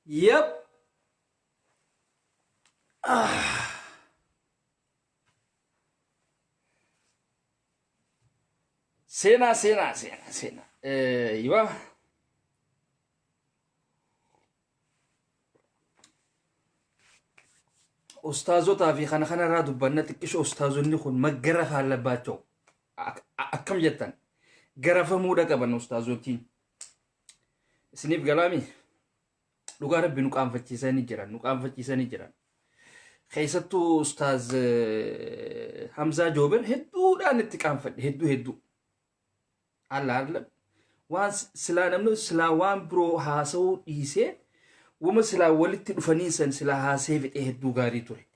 Yep. Sena. Iwa. Ustaazota fi kana irraa dubbanna xiqqisho ustaazonni kun maggara haalabaachoo akkam jettan garafamuudha qaban ustaazotiin isiniif galaami dhugaa rabbi nu qaanfachiisanii jiran keessattuu ustaaz Hamzaa Joober hedduudhaan itti qaanfadhe hedduu alla waan silaa namni silaa waan biroo haasa'uu dhiisee wama silaa walitti dhufanii san silaa haasee fixee hedduu gaarii ture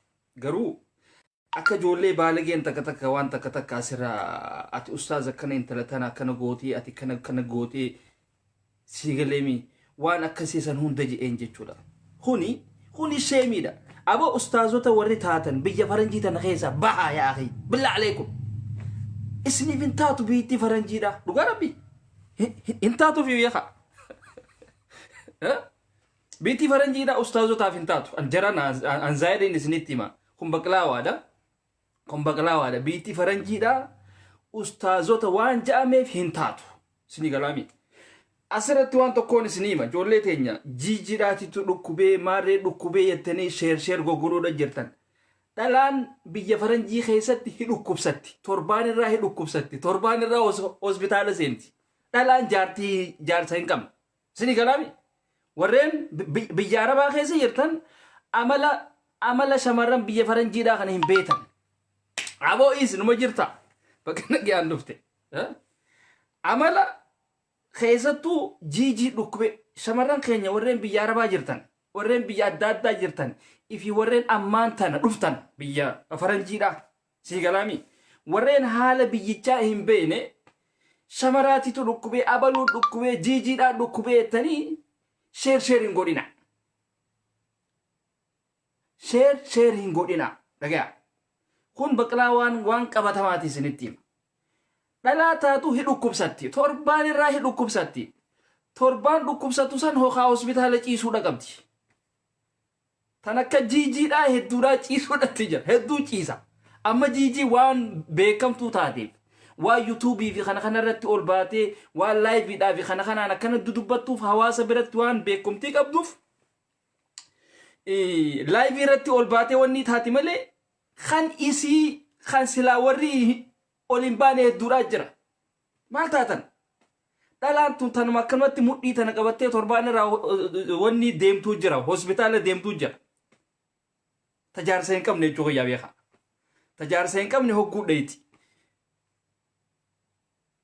garuu akka ijoollee baalageen takka waan takka asirraa ati ustaaz akkana intala tana akkana gootee ati kana gootee sigaleemi waan akkasii san hunda je'een jechuudha huni sheemiidha aba ustaazota warri taatan biyya faranjii tana keessa bahaa yaa akhi bilaa alaykum isniif intaatu biitti faranjiidha dhugaa rabbi intaatu fi yaqa بيتي فرنجي دا أستاذو تافين تاتو أنجرانا أنزايدين إسنيتيما كم بقلاوا دا بيتي فرنجي دا أستاذو توان جامي فين تاتو سني كلامي أسرت وان تكون سنيما جولي تينيا جيجي راتي تلوكوبي ماري لوكوبي يتني شير غوغورو دا جرتان دالان بيجي فرنجي خيستي هلوكوب ستي توربان الرا هلوكوب ستي توربان الرا هوسبيتال سنتي دالان جار سينكم سني كلامي warreen biyya arabaa keessa jirtan amala shamarran biyya faranjiidhaa kana hin beetan aboo numa jirta bakka nagayaan dhufte amala keessattuu jiijii dhukkube shamarran keenya warreen biyya arabaa jirtan warreen biyya adda jirtan ifi warreen ammaan tana dhuftan biyya faranjiidhaa siigalaami warreen haala biyyichaa hin beene shamaraatitu dhukkube abaluu dhukkube jiijiidhaa dhukkube jettanii sharing godina sharing godina daga kun baqlaawaan waan qabatamaati isinitti dhalaataatu hidhukkubsatti torbaan irraa hidhukkubsatti torbaan dhukkubsatu san hokaa hospitaala ciisuudha qabdi tan akka jiijiidhaa hedduudhaa ciisuudhatti jira hedduu ciisa amma jiijii waan beekamtuu taateef waan YouTube fi kana irratti ol baatee waan live dhaa fi kana akkana dudubbattuuf hawaasa biratti waan beekumtii qabduuf live irratti ol baatee wanni taati malee kan silaa warri ol hin baane hedduudhaa jira maal taatan dhalaan tun tanuma akkanumatti mudhii tana qabattee torbaan irraa wanni deemtuu jira hospitaala deemtuu jira tajaarsa hin qabne jechuu guyyaa beekaa tajaarsa hin qabne hogguu dheeti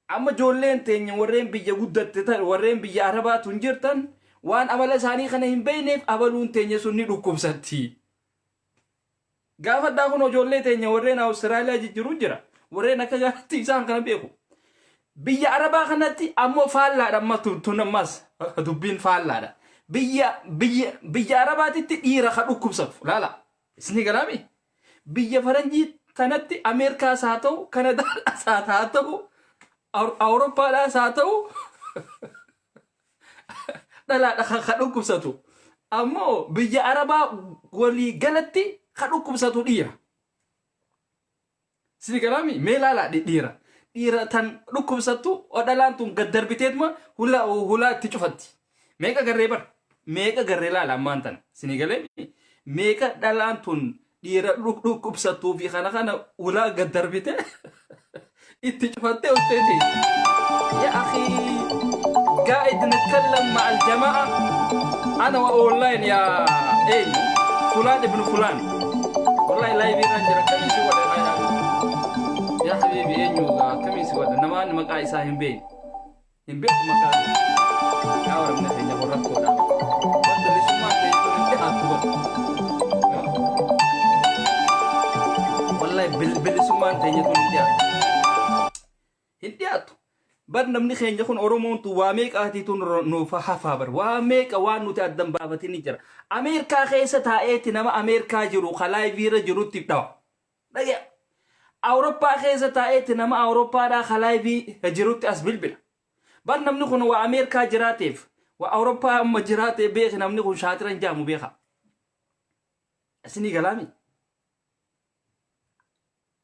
amma ijoolleen teenya warreen biyya guddatte tan warreen biyya arabaa tun jirtan waan amala isaanii kana hin beekneef abaluun teenya sun ni dhukkubsatti gaafa daa kun ijoollee teenya warreen Awustiraaliyaa jijjiiru jira warreen akka gaatti isaan kana beeku biyya arabaa kanatti ammoo faallaadha amma tun ammas dubbiin faallaadha biyya arabaatitti dhiira ka dhukkubsatu laala isni galaami biyya faranjii tanatti Ameerikaas haa ta'u Kanadaadhaas haa ta'u Awurooppaadhaas haa ta'u dhalaadha ka dhukkubsatu ammoo biyya arabaa walii galatti ka dhukkubsatu dhiira sini galaami mee laala dhiira tan dhukkubsatu dhalaan tun gad darbiteetuma hulaa itti cufatti meeqa garree laala ammaan tana sini galeemi meeqa dhalaan tun dhiira dhukkubsatuu fi kana hulaa gad darbite اتجفتي وتدي يا أخي قاعد نتكلم مع الجماعة أنا وأونلاين يا فلان ابن فلان والله لا يبي رنجر كم يسوى يا حبيبي كم يسوى إنما أنا مقاعد ساهم بين مقاعد يا ورا من الحين يقول ركوا ده بس اللي سمعت يقول انتهى والله باللي سمعت يقول انتهى هندياتو برنامج خينجا كون أورومونتو واميك أهتيتون نوفا حفابر واميك وان نتقدم بابتي نجرا أمريكا خيسة تايتي نما أمريكا جرو خلاي فيرا جرو تبدأ لكن Awurooppaa keessa taa'eetti nama Awurooppaadhaa kalaayibii jirutti as bilbila. Bar namni kun waa Ameerikaa jiraateef waa Awurooppaa amma jiraatee beeki namni kun shaatiran jaamu beeka. Isinii galaami.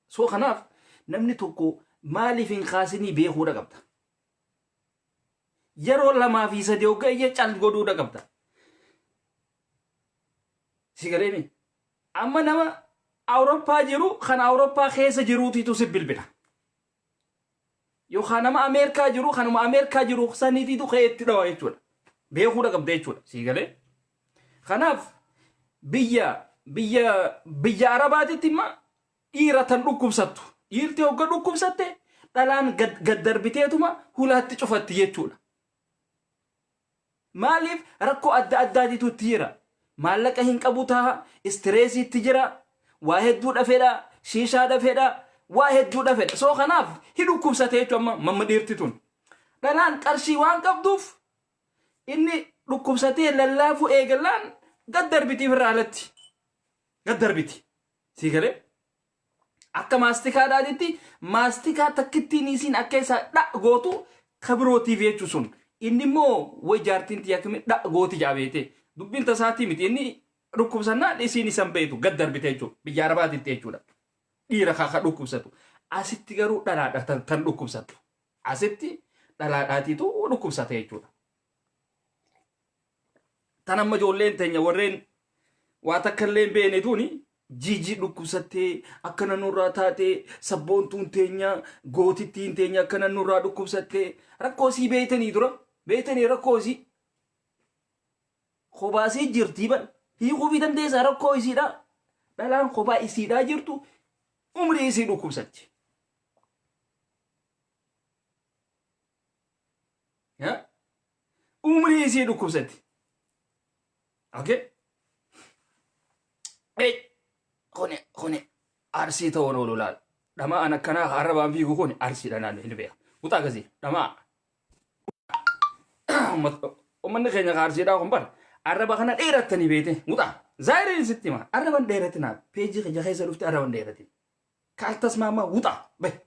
So kanaaf namni tokko maaliif hin kaasinii beekuudha qabda. Yeroo lamaa fi sadii hoggayyee cal godhuudha qabda. Si galeemi. Amma nama Awurooppaa jiru kan Awurooppaa keessa jiruutiitu si bilbila. Yookaan nama Ameerikaa jiru kanuma Ameerikaa jiru saniitiitu keetti dhawa jechuudha. Beekuudha qabda jechuudha. Si galee. Kanaaf biyya Arabaatitti imma dhiira tan dhukkubsattu. Dhiirti hogga dhukkubsatte dhalaan gad darbiteetuma hulaatti cufatti jechuudha. Maaliif rakkoo adda addaatiitu itti jira. Maallaqa hin qabu ta'a, istireesiitti jira, waa hedduudha fedha, shiishaadha fedha, waa hedduudha fedha. So kanaaf hidhukkubsate jechuudha mamma dhiirti tun. Dhalaan qarshii waan qabduuf inni dhukkubsatee lallaafu eegalaan gad darbitiif irraa alatti. Gad darbiti. Si galee? Akka maastikaadhaatitti maastikaa takkittiin isiin akka isaa dha gootu kabirootiif jechuu sun. Inni immoo way jaartiin tiyaakimi dha gooti jaabeete. Dubbiin tasaatii miti inni dhukkubsannaan isiin isan beetu gad darbite jechuudha. Biyya Arabaatitti jechuudha. Dhiira kaka dhukkubsatu. Asitti garuu dhalaadha tan dhukkubsatu. Asitti dhalaadhaatiitu dhukkubsate jechuudha. Tan amma ijoolleen teenya warreen waa takkallee beenetuuni jiji dhukkubsattee akkana nurraa taatee sabboontuun teenya gootittiin teenya akkana nurraa dhukkubsattee rakkoosii beeytanii dura beeytanii rakkoosii kobaasii jirtii ban hiikuu fi dandeessaa rakkoo isiidha dhalaan kobaa isiidhaa jirtu umrii isii dhukkubsatti. Umrii isii dhukkubsatti. Okay? Kuni arsii ta'uun oolu laal. Dhamaa an akkanaa arrabaan fiigu kuni arsiidha naannoo hin beeku. Kutaa akkasii dhamaa. Uummanni keenya arsiidhaa kun bara arraba kana dheerattanii beete. Kutaa zaayireen sitti hima arraban dheeratinaa peejii keenya keessa dhufte arraban dheeratin. Kaaltas maamaa wuxaa bahe.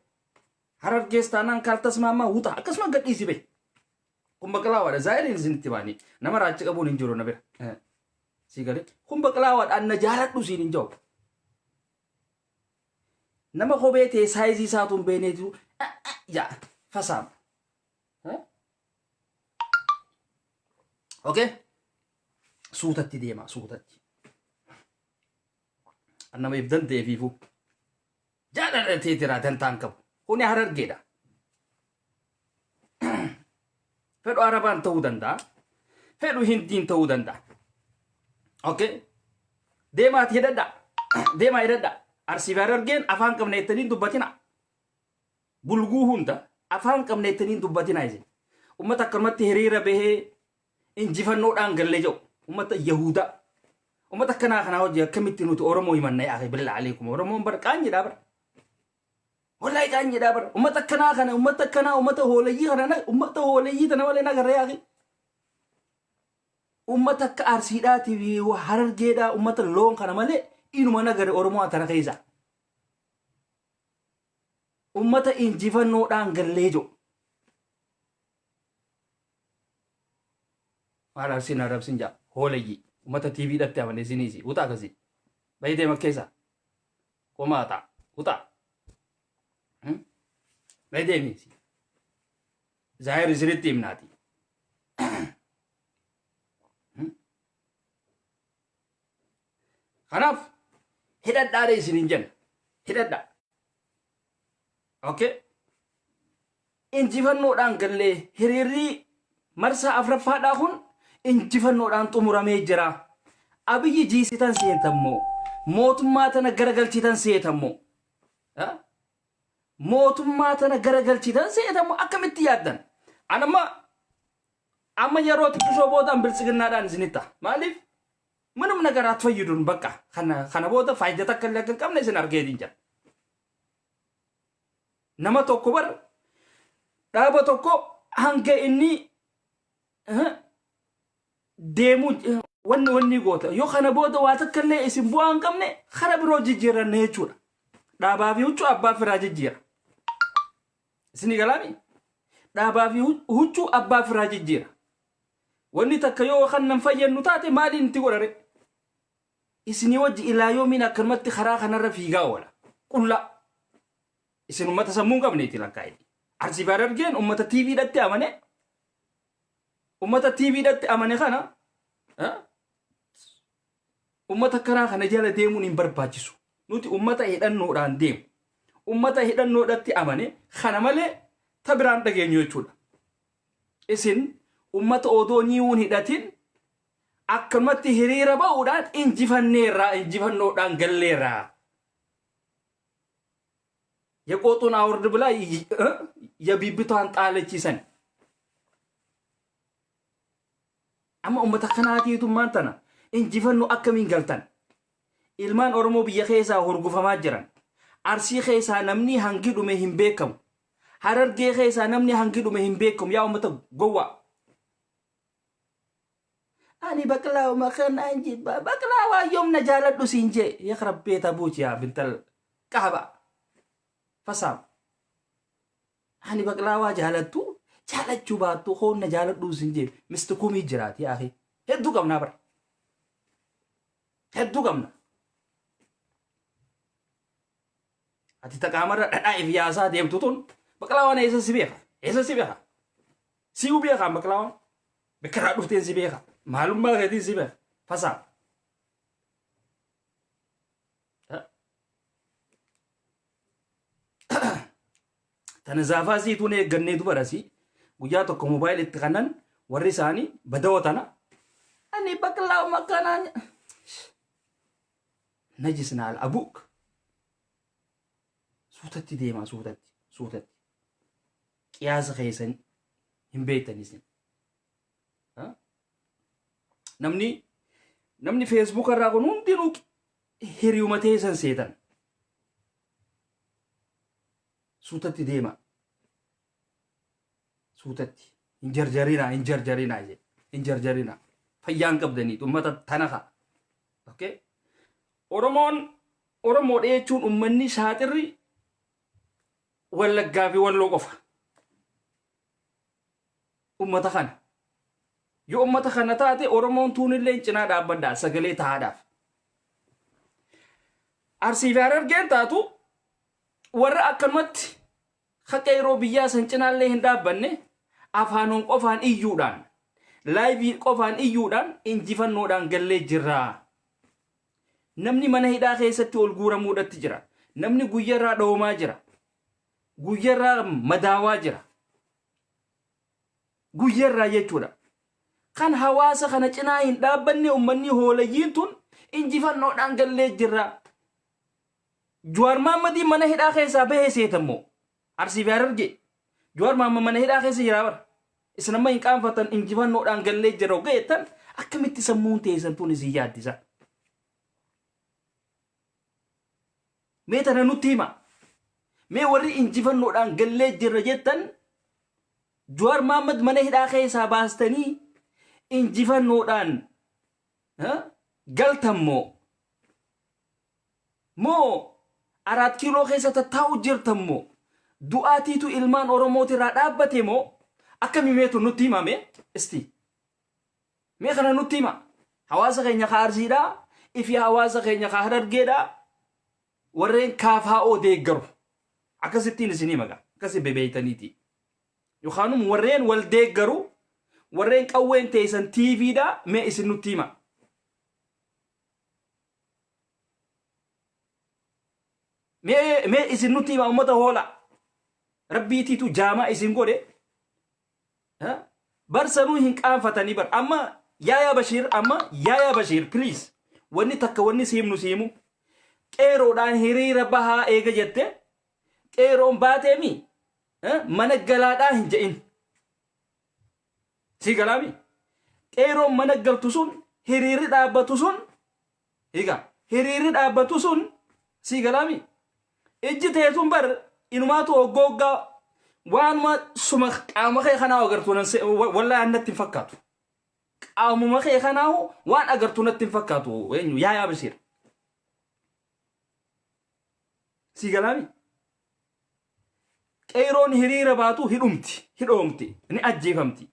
Harar geestaanaan kaaltas maamaa wuxaa akkasuma gadhiisi bahe. Kun baqlaawaadha zaayireen sitti himaanii nama raachi qabuun hin jiru na bira. Sigale kun baqlaawaadhaan na jaaladhu siin hin jiru. Nama kophee ta'e saayizii isaatuun beeneetu yaa fasaama. Okay? Suutatti deema suutatti. Nama ibdan ta'eefiifu jaaladhatee jira dantaan qabu. Kuni Harargeedha. Fedhu Arabaan ta'uu danda'a. Fedhu Hindiin ta'uu danda'a. Okay? Deemaati hidhadha. Deemaa hidhadha. Arsiif Harargeen afaan qabna jettanii dubbatina. Bulguu hunda afaan qabna jettanii dubbatina isin. Uummata akkanumatti hiriira bahee injifannoodhaan gallee jiru. Uummata Yahudaa. Uummata akkanaa kanaa hojii akkamitti nuti Oromoo himanna yaa bilaa aleekum. Oromoon bara qaanyiidhaa bara. Wallahi qaanyiidhaa bara. Uummata akkanaa kana uummata hooleyyii kana uummata hooleyyii tana malee nagarra yaa. Uummata akka Arsiidhaatii fi Harargeedhaa uummata loon kana malee inuma nagare Oromoo atara keessa. Uummata injifannoodhaan gallee jiru. Maal arsiin arabsiin jaa hooleyyii uummata TV dhatti amane isiniisi utaa akkasii baay'ee deema keessa komaa ta'a utaa baay'ee deemisi zaahir isinitti himnaati. Kanaaf hidhadhaadha isiniin jenna hidhadhaa. Okay? Injifannoodhaan gallee hiriirri marsaa afraffaadhaa kun injifannoodhaan xumuramee jira. Abiyyi jiisitan seentammoo mootummaa tana garagalchitan seetammoo mootummaa tana garagalchitan seetammoo akkamitti yaaddan? Amma yeroo xiqqisoo boodaan bilchiginnaadhaan isinitta maaliif? Manum nagaraat fayyuduun bakka kana booda faayidaa takka illee kan qabne isin argeetiin jira. Nama tokko bar dhaaba tokko hanga inni deemu wanni goota yoo kana booda waa takka illee isin bu'aa hin qabne kara biroo jijjiiranne jechuudha. dhaabaa fi huccuu abbaa firaa jijjiira. Isinii galaami? Dhaabaa fi huccuu abbaa firaa jijjiira. Wanni takka yoo kannan fayyadnu taate maaliin itti godhare? Isinii wajji ilaa yoomiin akkanumatti karaa kanarra fiigaa oola. Qullaa. Isin ummata sammuu qabneeti lakkaa'e. Arsii fi Harargeen ummata TV dhatti amane. Ummata TV dhatti amane kana. Ummata karaa kana jala deemuun hin barbaachisu. Nuti ummata hidhannoodhaan deemu. Ummata hidhannoodhatti amane kana malee ta biraan dhageenyu jechuudha. Isin ummata odoo niiwuun hidhatin akkanumatti hiriira ba'uudhaan injifannoodhaan galleerraa. የቆጡን አውርድ ብላ የቢብቷን ጣለችሰን አማ ኡመታ ከናቲቱ ማንተና እንጂፈኑ አከሚን ገልተን ኢልማን ኦሮሞ በየኸሳ ሁርጉፈማ ጅራን አርሲ ኸሳ ነምኒ ሃንጊዱመ ሂምቤከም ሐረርጌ ኸሳ ነምኒ ሃንጊዱመ ሂምቤከም ያው ኡመታ ጎዋ አኒ በቅላው መከና እንጂ በቅላዋ ዮም ነጃለዱ ሲንጄ የኽረብ ቤት አቡች ያ ብንተል ቀህባ فسام هني بقلاوا جالتو جالتشو باتو خون جالتو سنجي مستكومي جرات يا اخي هدو قمنا بر هدو قمنا اتي تكامر اي فياسا ديم توتون بقلاوا نيسا سيبيخا سيو بيخا بقلاوا بكرا دوفتين سيبيخا معلوم ما غدي سيبيخ فسام تنزافاسي توني جنيدو براسي وجاتو كموبايل اتقنن ورساني بدوتنا أني بكلاو مكانان نجسنا على أبوك صوتتي ديما صوتتي كياس خيسن هم بيتني سن ها نمني فيسبوك الراغنون دينوك هيريومتي سن سيتن صوتتي ديما صوتتي انجرجرينا فيان قبدني ثم تنخا اوكي ኦሮሞ jechuun ummanni shaaxirri wallaggaa fi walloo qofa ummata kana yoo ummata kana taate oromoon tuunillee cinaa dhaabbadhaa sagalee taa'aadhaaf arsii fi Harargeen taatu warra akkanumatti haqa yeroo biyyaa san cinaallee hin dhaabbanne afaanuun qofaan iyyuudhaan laayivii qofaan iyyuudhaan injifannoodhaan gallee jirra. Namni mana hidhaa keessatti ol guuramuudhatti jira. Namni guyyarraa dhoomaa jira. Guyyarraa madaawaa jira. Guyyarraa jechuudha. Kan hawaasa kana cinaa hin dhaabbanne ummanni hoolayyiin tun injifannoodhaan gallee jirra. Jawaar Mohammed mana hidhaa keessaa bahee seetammoo Arsii fi Harargee Jawaar Mohammed mana hidhaa keessa jira bara. Isin amma hin qaanfatan injifannoodhaan gallee jira geettan akkamitti sammuun teessan tun isin yaaddisa. Mee tana nutti hima. Mee warri injifannoodhaan gallee jirra jettan Jawaar Mohammed mana hidhaa keessaa baastanii injifannoodhaan galtammoo moo 4 kiiloo keessa taa'u jirtammoo du'aatiitu ilmaan oromootirraa dhaabbate moo akkami meetu nutti himame isti mee kana nutti hima. Hawaasa keenya ka Arsiidhaa ifi hawaasa keenya ka Harargeedhaa warreen KFO deeggaru akkasittiin isin himaga akkasi bebeeytaniiti yookaanum warreen wal deeggaru warreen qawween teessan TVdhaa mee isin nutti hima. mee isin nutti hima ummata hoola rabbiitiitu jaamaa isin godhe barsanuu hin qaanfatanii bar amma yaaya Bashiir please wanni takka wanni siimu qeeroodhaan hiriira bahaa eega jette qeeroon baateemi mana galaadhaa hin je'in si galaami qeeroon mana galtu sun hiriirri dhaabbatu sun si galaami ijji teetun bar inumaatu oggoggaa waanuma suma qaama kee kanaa agartuu wallaahi annatti hin fakkaatu qaamuma kee kanaa waan agartuu natti hin fakkaatu eenyu Yaayaa Bashiir si galami qeeroon hiriira baatu hidhoomti ni ajjeefamti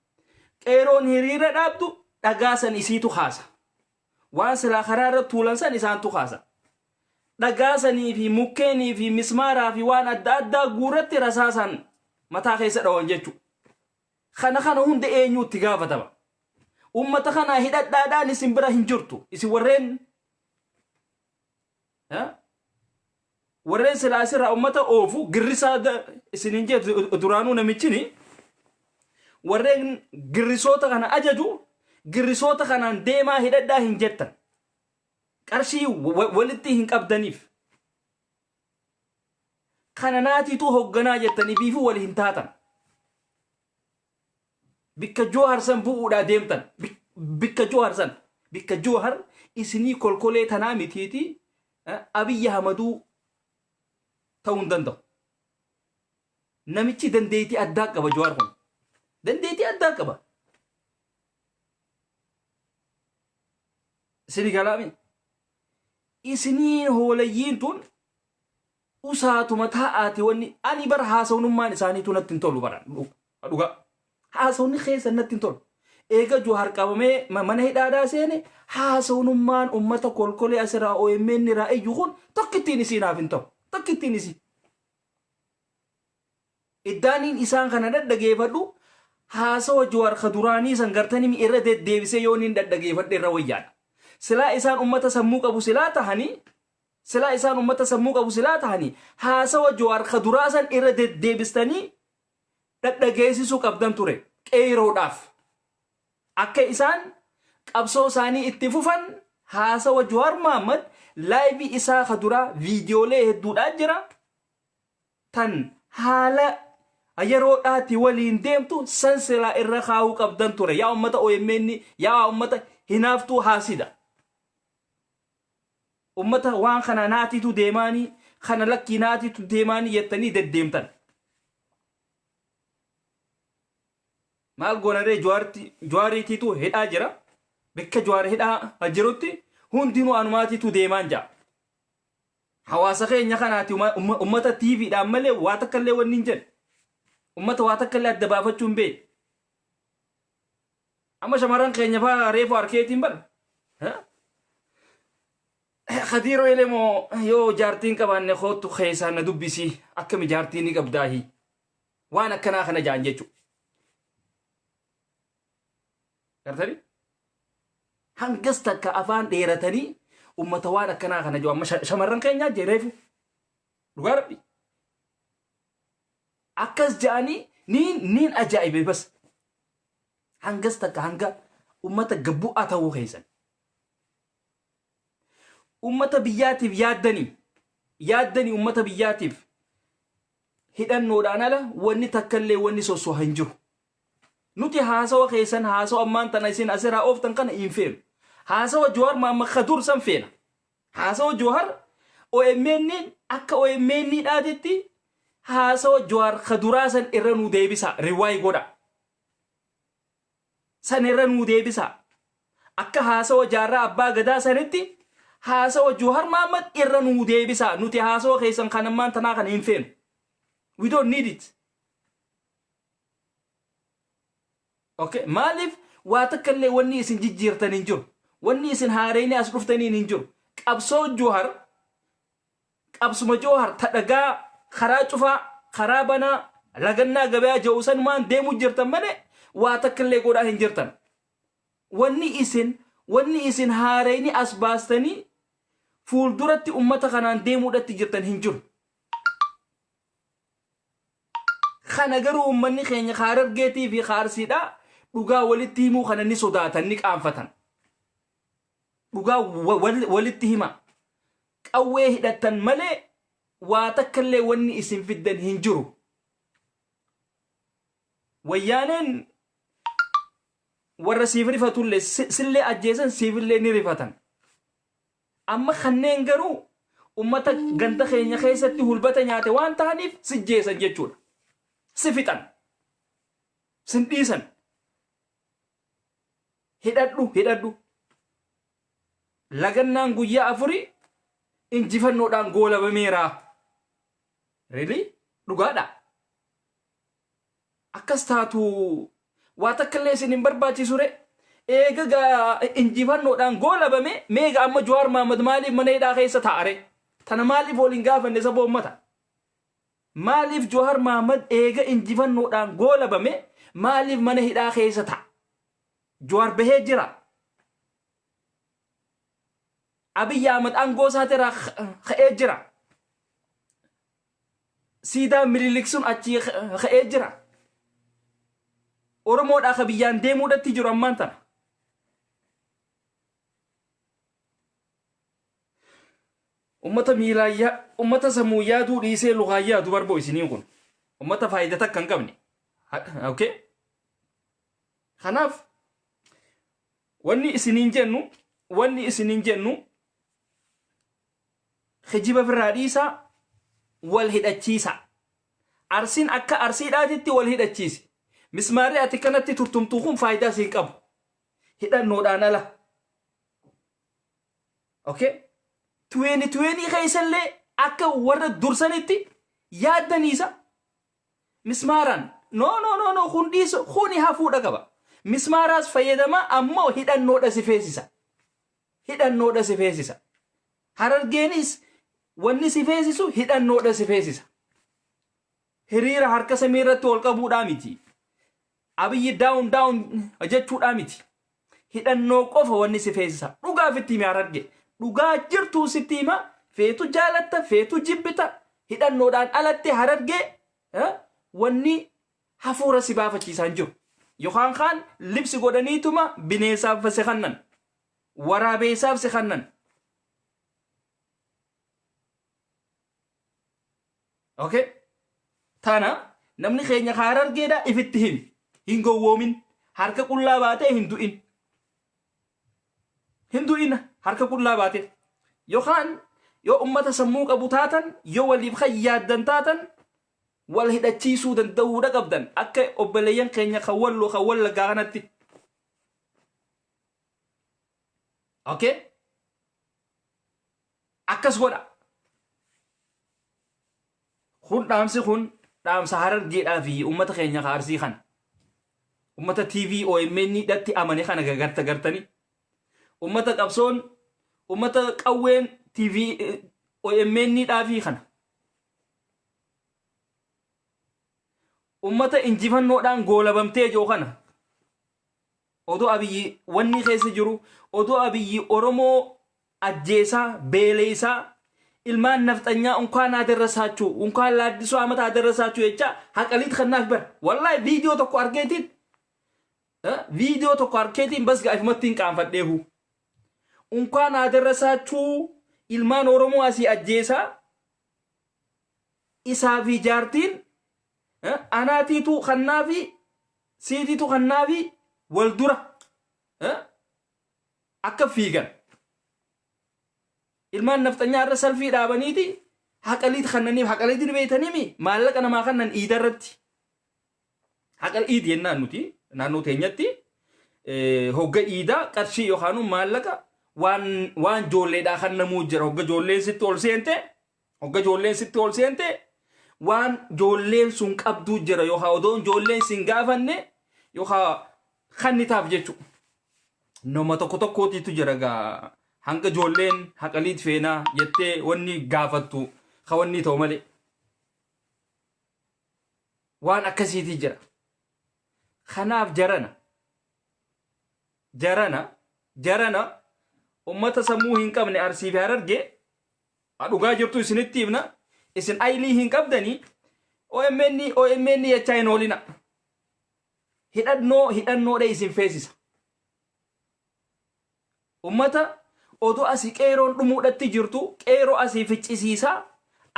qeeroon hiriira dhaabdu dhagaasan isiitu kaasa waan silaa karaarra tuulan san isaantu kaasa dhagaasanii fi mukkeenii fi mismaaraa fi waan adda addaa guurratti rasaasan mataa keessa dhawan jechu kana hunda eenyuutti gaafatama ummata kana hidhadhaadhaan isin bira hin jirtu isin warreen silaa asirraa ummata oofu girrisaa isin hin jeetu duraanuu namichini warreen girrisoota kana ajaju girrisoota kanaan deemaa hidhadhaa hin jettan qarshii walitti hin qabdaniif kana naatiitu hogganaa jettanii biifu wal hin taatan bikka Jawhar san bu'uudhaa deemtan bikka Jawhar isinii kolkolee tanaa mitiiti Abiy Ahmaduu ta'uu hin danda'u namichi dandeettii addaa qaba Jawhar kun dandeettii addaa qaba sini galaami isiniin hoolayyiin tun usaatuma taa'aati wanni ani bara haasawummaan isaaniitu natti hin tolu bara dhuga haasawni keessa natti hin tolu eega Jawhar qabamee mana hidhaadhaa seene haasawummaan ummata kolkolee asirraa OMN irraa iyyu kun tokkittiin isiinaaf hin ta'u tokkittiin isii iddaaniin isaan kana dhadhageeffadhu haasawa Jawhar kaduraanii san gartanii irra deddeebisee yooniin dhadhageeffadhe irra wayyaadha silaa isaan ummata sammuu qabu silaa tahanii haasawa Jawhar kaduraa san irra deddeebistanii dhadhageessisuu qabdan ture qeeroodhaaf akka isaan qabsoo isaanii itti fufan haasawa Jawhar Mohammed laayivii isaa kaduraa viidiyoolee hedduudhaa jira tan haala yeroodhaati waliin deemtu san silaa irra kaa'uu qabdan ture yaa ummata OMN yaa ummata hinaaftuu haasida ummata waan kana naatiitu deemaanii kana lakkii naatiitu deemaanii jettanii deddeemtan maal goonaree Jawhariitiitu hidhaa jira bikka Jawhar hidhaa jirutti hundinuu anumaatiitu deemaan jira hawaasa keenya kanaati ummata TVdhaan malee waa takkallee wanni hin jedhe ummata waa takkallee adda baafachuu hin beekne amma shamarran keenya faa reefu harkeetiin bala khadiiroo elemoo yoo jaartiin qabaanne kootu keessaan na dubbisii akkami jaartiin ni qabdaahi waan akkanaa kana jaan jechu gartani hangas takka afaan dheeratanii ummata waan akkanaa kana jiru amma shamarran keenyaa jereefu dhugaa rabbi akkas jaanii niin ajaa'ibe bas hangas takka hanga ummata gabbu'aa ta'uu keessan ummata biyyaatiif yaaddanii ummata biyyaatiif hidhannoodhaan ala wanni takkallee wanni sossoo hin jiru nuti haasawa keessan haasawa ammaan tana isin asirraa ooftan kana hin feenu haasawa Jawhar Mohammed kadur san feena haasawa Jawhar OMN akka OMN dhaatitti haasawa Jawhar kaduraa san irra nuu deebisa riwaay godha san irra nuu deebisa akka haasawa jaarraa abbaa gadaa sanitti haasawa Jawhar Mohammed irra nuu deebisa nuti haasawa keessan kan ammaan tanaa kana hin feenu we don't need it okay maalif waa takkallee wanni isin jijjiirtan hin jiru wanni isin haareyni as dhuftaniin hin jiru qabsoo Jawhar qabsuma Jawhar tadhagaa karaa cufaa karaa banaa lagannaa gabayaa ja'uusan maan deemu jirtan malee waa takkallee godhaa hin jirtan wanni isin haareyni as baastanii fuulduratti ummata kanaan deemuudhatti jirtan hin jiru kana garuu ummanni keenya Harargeetii fi Arsiidhaa dhugaa walitti himuu kana ni sodaatan ni qaanfatan dhugaa walitti hima qawwee hidhatan malee waa takkallee wanni isin fiddan hin jiru wayyaaneen warra siif rifatullee sillee ajjeesan siifillee ni rifatan amma kanneen garuu ummata ganda keenya keessatti hulbata nyaate waan ta'aniif sijjeesan jechuudha si fixan sin dhiisan hidhadhu lagannaan guyyaa 4 injifannoodhaan goolabameera really dhugaadha akkas taatu waa takkallee isin hin barbaachisu re eega injifannoodhaan goolabame meega amma Jawaar Mohaammed maaliif mana hidhaa keessa taa'are tana maaliif waliin gaafanne saba ummata maaliif Jawaar Mohaammed eega injifannoodhaan goolabame maaliif mana hidhaa keessa ta'a Jawaar bahee jira Abiy Ahmed aangoo isaatirraa ka'ee jira siidaa Minilik sun achi ka'ee jira Oromoodhaa ka biyyaan deemuudhatti jiru ammaan tana ummata miilaayyaa ummata sammuu yaaduu dhiisee lugaa yaadu barboo isiniin kun ummata faayidaa takka hin qabne okay kanaaf wanni isiniin jennu khijiba birraa dhiisaa wal hidhachiisa arsiin akka arsiidhaatitti wal hidhachiisi mismaaree ati kanatti turtumtuu kun faayidaa siin qabu hidhannoodhaan ala okay 2020 keessallee akka warra dursanitti yaaddaniisa mismaaraan no hundiiso huni hafuudha qaba mismaaraas fayyadama ammoo hidhannoodha si feesisa Harargeenis wanni si feesisu hidhannoodha si feesisa hiriira harka samii irratti wal qabuudhaa miti Abiyyi down jechuudhaa miti hidhannoo qofa wanni si feesisa dhugaaf itti himi Hararge dhugaa jirtuu sitti hima feetu jaalatta feetu jibbita hidhannoodhaan alatti Hararge wanni hafuura si baafachiisaan jiru yookaan kaan libsi godhaniituma bineensaaf si kannan waraabeessaaf si kannan okay tana namni keenya Harargeedha ifitti himi hin gowwoomin harka qullaa baatee hin du'in harka qullaa baatee yookaan yoo ummata sammuu qabu taatan yoo waliif yaaddan taatan wal hidhachiisuu danda'uudha qabdan akka obboleeyyan keenya kan wallaggaa kanatti okay akkas godha kun dhaamsa Harargeedhaa fi ummata keenya ka Arsii kana ummata TV OMN dhatti amane kana gartanii ummata qabsoon ummata qawween TV OMN dhaafi kana ummata injifannoodhaan goolabamtee jiru kana odoo Abiyyi wanni keessa jiru odoo Abiyyi Oromoo ajjeesaa beeleessaa ilmaan nafxanyaa unkaan adarrasaachuu unkaan laaddisuu amata adarrasaachuu jecha haqaliit kannaaf bar wallahi viidiyoo tokko arkeetiin bas gaafimattiin qaanfadheehu unkaan adarrasaachuu ilmaan Oromoo asii ajjeesaa isaa fi jaartiin anaatiitu kannaafi siitiitu kannaafi wal dura akka fiigan ilmaan nafxanyaa irra salfii dhaabaniiti haqaliit kannaniif haqaliitiin beeytaniimi maallaqa namaa kannan iidarratti haqal iid yennaan nuti naannoo teenyatti hogga iidaa qarshii yookaan maallaqa waan joolleedhaa kannamuu jira hogga joolleen sitti ol seente waan joolleen sun qabduu jira yookaan odoon joolleen sin gaafanne yookaan kannitaaf jechu nama tokkootiitu jira gaa hanga joolleen haqaliit feenaa jettee wanni gaafattu ka wanni ta'u malee waan akkasiitii jira kanaaf jarana ummata sammuu hin qabne Arsii fi Hararge dhugaa jirtu isinitti himna isin aylii hin qabdanii OMN jechaa hin oolina hidhannoodha isin feesisa ummata odoo asii qeeroon dhumuudhatti jirtu qeeroo asii ficcisiisaa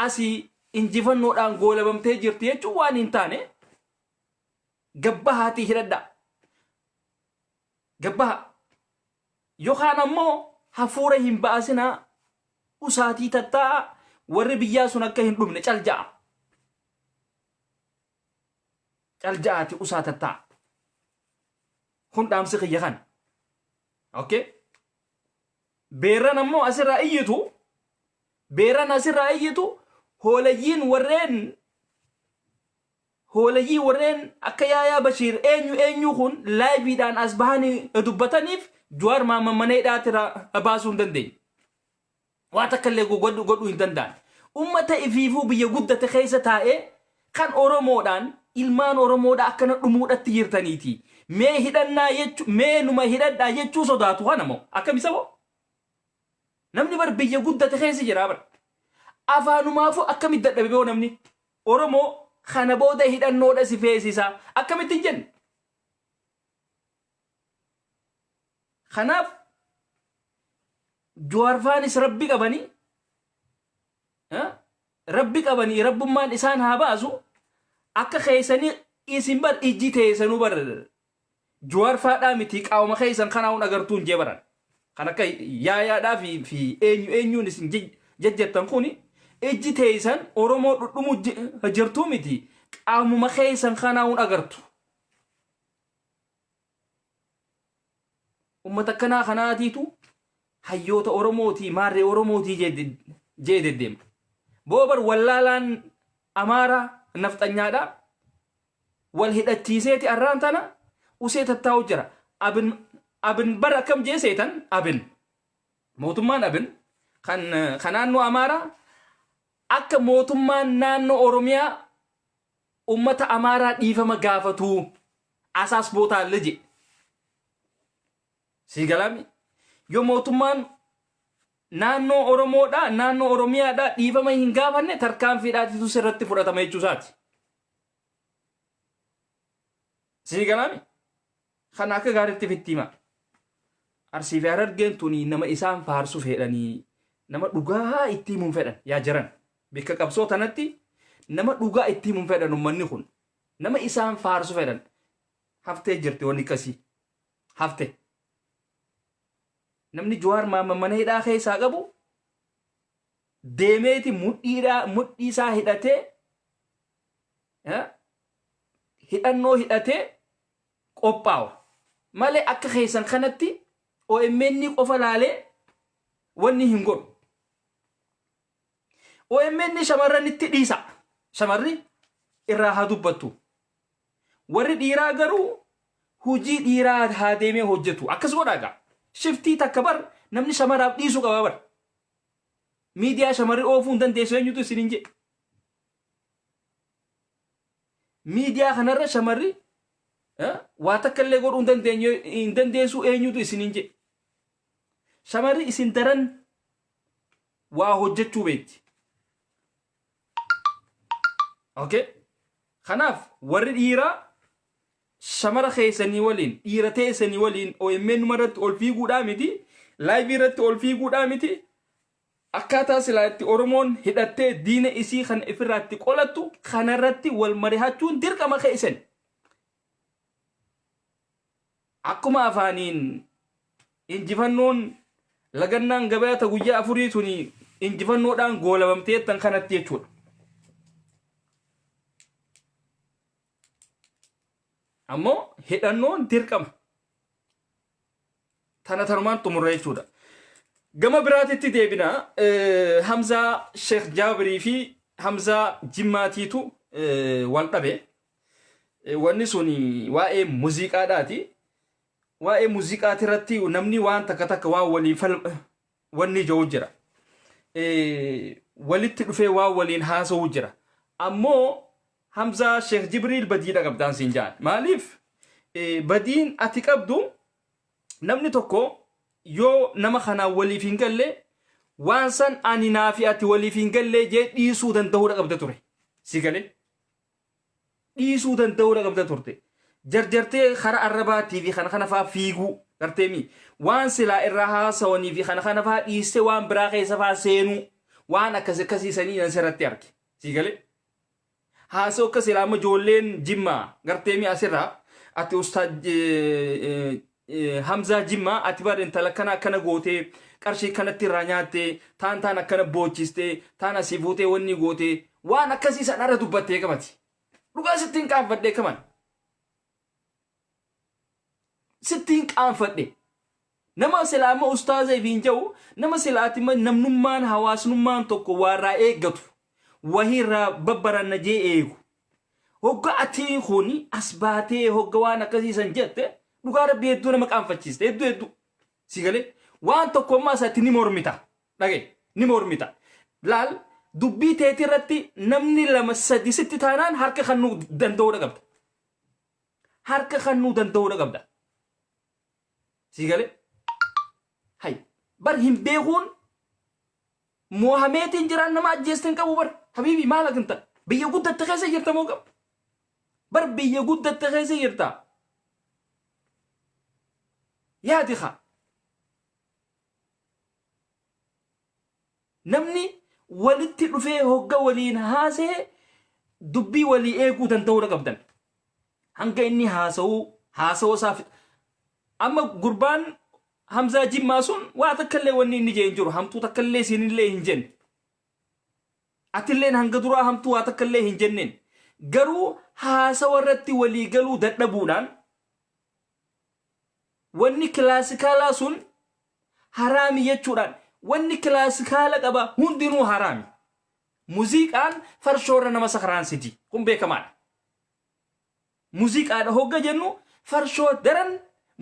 asii injifannoodhaan goolabamtee jirti jechuun waan hin taane gabbahaatii hidhadha gabbaha yookaan ammoo hafuura hin baasinaa usaatii tattaa warri biyyaa sun akka hin dhumne calja'aati usaa tattaa kun dhaamsi kiyya kan okay beeran ammoo asirraa iyyitu holayyiin warreen akka Yaayaa Bashiir eenyu kun laayiviidhaan as bahanii dubbataniif Jawaar maneedhaatira baasuu hin dandeenye. Waa takka illee godhuu hin danda'an. Ummata ifiifuu biyya guddate keessa taa'ee kan Oromoodhaan ilmaan Oromoodhaa akkana dhumuudhatti jirtaniiti. Mee numa hidhadhaa jechuu sodaatu hanamoo akkamisa moo? Namni bar biyya guddate keessa jira bar. Afaanumaafuu akkamitti dadhabe boo namni Oromoo kana booda hidhannoodha si feesisaa akkamitti hin jenne. Kanaaf Jawaar faanis rabbi qabanii rabbummaan isaan haa baasu akka keessanii isin bar ijji teessanuu bar Jawaar faadhaa miti qaawuma keessan kanaa'uun agartuun jee baran kan akka Yaayaadhaa fi eenyuun isin jajjattan kuni ijji teessan Oromoo dhudhumu jirtuu miti qaamuma keessan kanaa'uun agartu. Ummata akkanaa kanaatiitu hayyoota Oromootii maarree Oromootii jee deddeema. Boobar wallaalaan Amaaraa nafxanyaadha wal hidhachiiseeti arraan tana usee tattaa'u jira. Abin bara akkam jeeseetan abin mootummaan abin kan naannoo Amaaraa akka mootummaan naannoo Oromiyaa ummata Amaaraa dhiifama gaafatuu asaas bootaalle je. Sigalami yoo mootummaan naannoo Oromoodhaa naannoo Oromiyaadhaa dhiifama hin gaafanne tarkaanfiidhaatitu sirratti fudhatama jechuusaati. Sigalami kan akka gaariitti fittiima. Arsii fi Harargeen tuni nama isaan faarsu fedhanii nama dhugaa itti himuun fedhan yaa jiran bakka qabsoo tanatti nama dhugaa itti himuun fedhan ummanni kun nama isaan faarsu fedhan haftee jirti wanni akkasii hafte. Namni Jawaar maneedhaa keessaa qabu deemeeti mudhii isaa hidhatee hidhannoo hidhatee qophaawa malee akka keessan kanatti OMN qofa laalee wanni hin godhu. OMN shamarran itti dhiisa. Shamarri irraa haa dubbattu. Warri dhiiraa garuu hujii dhiiraa haa deemee hojjetu. Akkas godhaagaa. Shiftii takka bar namni shamaraaf dhiisuu qaba bar. Miidiyaa shamarri oofuu hin dandeessu eenyutu isin hin jedhe. Miidiyaa kanarra shamarri waa takka illee godhuu hin dandeessu eenyutu isin hin jedhe. Shamarri isin daran waa hojjechuu beekti. Okay? Kanaaf warri dhiiraa shamara keessanii waliin dhiira teessanii waliin OMN irratti ol fiiguudhaa miti live irratti ol fiiguudhaa miti akkaataa silaatti Oromoon hidhattee diina isii kan ifirraatti qolattu kanarratti wal mari'achuun dirqama keessan. Akkuma afaaniin injifannoon lagannaan gabaata guyyaa afurii tuni injifannoodhaan goolabamteettan kanatti jechuudha. Ammoo hidhannoon dirqama. Tanumaan xumurra jechuudha. Gama biraatitti deebina Hamzaa Sheekh Jaabirii fi Hamzaa Jimmaatiitu wal dhabe. Wanni sun waa'ee muuziqaadhaati. Waa'ee muuziqaati irratti namni waan takka waan waliin wanni jiru jira. Walitti dhufee waan waliin haasa'u jira. Ammoo Hamzaa Sheekh Jibriil badiidha qabdaan siin jaan. Maaliif badiin ati qabdu namni tokko yoo nama kanaan waliif hin galle waan san ani naafi ati waliif hin galle jee dhiisuu danda'uudha qabda ture. Si galee dhiisuu danda'uudha qabda turte. Jarjartee karaa arrabaatii fi kana faa fiiguu garteemi waan silaa irraa haasawanii fi kana faa dhiiste waan biraa keessa faa seenuu waan akkasiisanii nan sirratti arge. Si galee haasoo akka silaa ijoolleen Jimmaa garteemi asirraa ati ustaad Hamzaa Jimmaa ati bar intala akkana gootee qarshii kanatti irraa nyaattee taan akkana boochistee taan asii fuutee wanni gootee waan akkasii sanarra dubbattee qabati. Dhugaa sittiin qaanfadhee kaman. Sittiin qaanfadhe. Nama silaama ustaaza ifiin jiru nama silaati namnummaan hawaasnummaan tokko warraa eeggatu wahirra babbaranna jee eegu hogga atiin khuni asbaatee hogga waan akkasiisan jette dhugaa rabbii hedduu nama qaanfachiiste hedduu sigale waan tokkommaa isaatti ni mormita dhage ni mormita laal dubbii teetii irratti namni lama sadi sitti taanaan harka kannuu danda'uudha qabda harka kannuu danda'uudha qabda sigale hay bar hin beekuun Mohammedin jiraan nama ajjeestin qabu bar habibi maala ginta biyya guddatte keessa jirta moo qab bar biyya guddatte keessa jirta yaa diqa namni walitti dhufee hogga waliin haasee dubbii walii eeguu danda'uudha qabdan hanga inni haasa'uu saaf amma gurbaan Hamza Jimmaa sun waa takkallee wanni inni jeen jiru hamtuu takkallee siinillee hin jenne atilleen hanga duraa hamtuu waa takkallee hin jenneen garuu haasawa irratti walii galuu dadhabuudhaan wanni kilaasikaalaa sun haraami jechuudhaan wanni kilaasikaala qaba hundinuu haraami muuziqaan farshoorra nama sakraansiti kun beekamaadha muuziqaadha hogga jennu farshoo daran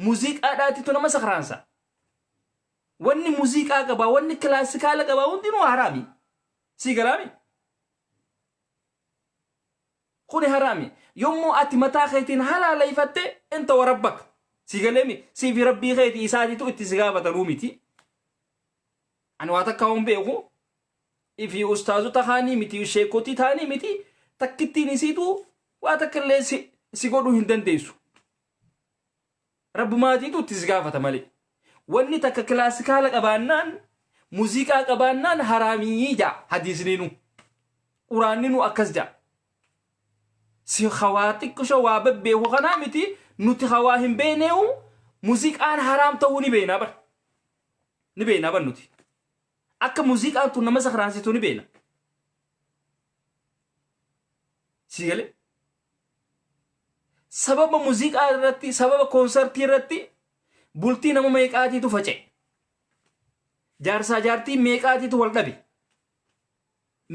muuziqaadhaatitu nama sakraansa wanni muuziqaa qaba wanni kilaasikaala qaba hundinuu haraami si galaami kuni haraami yommuu ati mataa keetiin halaalayfatte enta warabbak si galeemi si fi rabbii keeti isaatitu itti si gaafatanuu miti ani waa takka hon beeku ifi ustaazu tahaanii miti sheekotii taanii miti takkittiin isiitu waa takkallee si godhuu hin dandeessu rabbumaatiitu itti si gaafata malee wanni takka kilaasikaala qabaannaan muuziqaa qabaannaan haraamii jaa hadiisniinu quraanninu akkas jaa si khawaa xiqqisho waa babbeeku kanaa miti nuti khawaa hin beeneewu muuziqaan haraam ta'uu ni beena bar nuti akka muuziqaan tun nama sakraansitu ni beena si gale sababa muuziqaa irratti sababa koonsartii irratti bultii nama meeqaatiitu face jaarsaa jaartii meeqaatiitu wal dhabe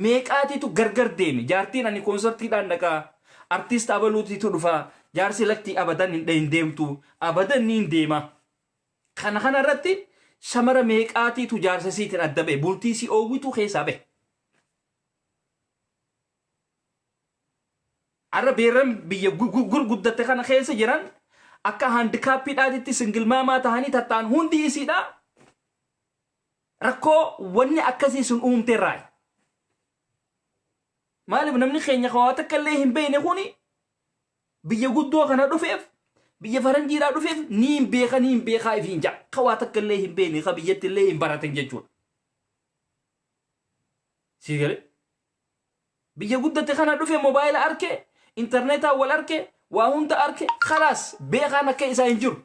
meeqaatiitu gargar deeme jaartiin ani koonsartiidhaan dhaqaa artiist abaluutiitu dhufaa jaarsi lakki abadan hin deemtu abadan ni hin deema kana irratti shamara meeqaatiitu jaarsa siitiin adda ba'e bultii si oowwitu keessaa ba'e arra beeran biyya gurguddatte kana keessa jiran akka handikaappiidhaatitti singilmaamaa tahanii tattaan hundi isiidha rakkoo wanni akkasii sun uumteerraa maaliif namni keenya kawaa takkallee hin beekne kuni biyya guddoo kana dhufeef biyya faranjiidhaa dhufeef ni hin beekaa ifiin jaa kawaa takkallee hin beekne ka biyyattillee hin baratan jechuudha sii gale biyya guddatte kana dhufe mobaayila arke internetaa wal arke waa hunda arke khalaas beekaan akka isaa hin jiru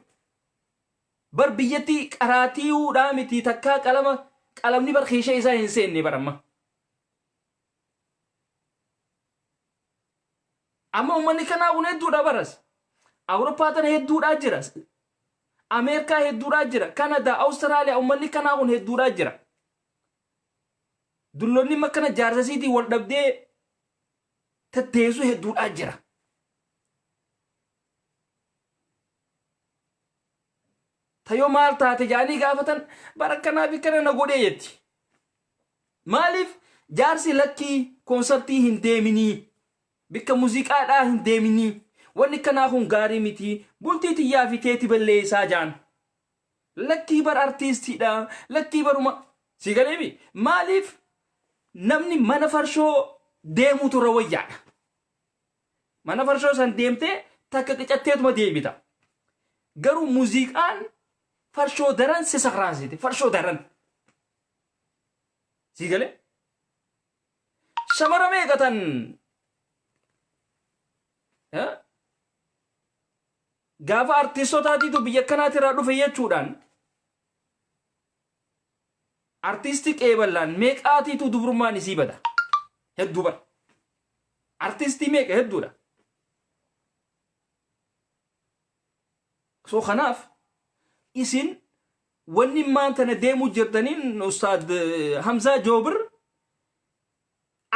bar biyyatti qaraatiiwudhaa miti takkaa qalamni bar keesha isaa hin seenne baramma amma ummanni kanaa kun hedduudha baras awurooppaa tana hedduudhaa jira ameerikaa hedduudhaa jira kanadaa awustiraaliyaa ummanni kanaa kun hedduudhaa jira dullonni makkana jaarsasiitii wal dhabdee tatteessu hedduudhaa jira tayo maal taate jaanii gaafatan barakkanaa fi kana na godhee jetti maaliif jaarsi lakkii koonsartii hin deeminii bikka muuziqaadhaa hin deeminii wanni kanaa kun gaarii miti bultii tiyyaa fi teeti balleessaa jaan lakkii bar artiistiidha lakkii baruma si galeemi maaliif namni mana farshoo deemutu rawayyaadha mana farshoo san deemtee takka qicatteetuma deebita garuu muuziqaan farshoo daran si sakraansite farshoo daran si gale shamara meeqatan gaafa artiistotaatiitu biyya kanaatirraa dhufe jechuudhaan artiistii qeeballaan meeqaatiitu dubrummaan isii bada hedduu bara artiistii meeqa hedduudha so kanaaf isin wanni maantana deemuu jirtaniin ustaad Hamzaa Joobir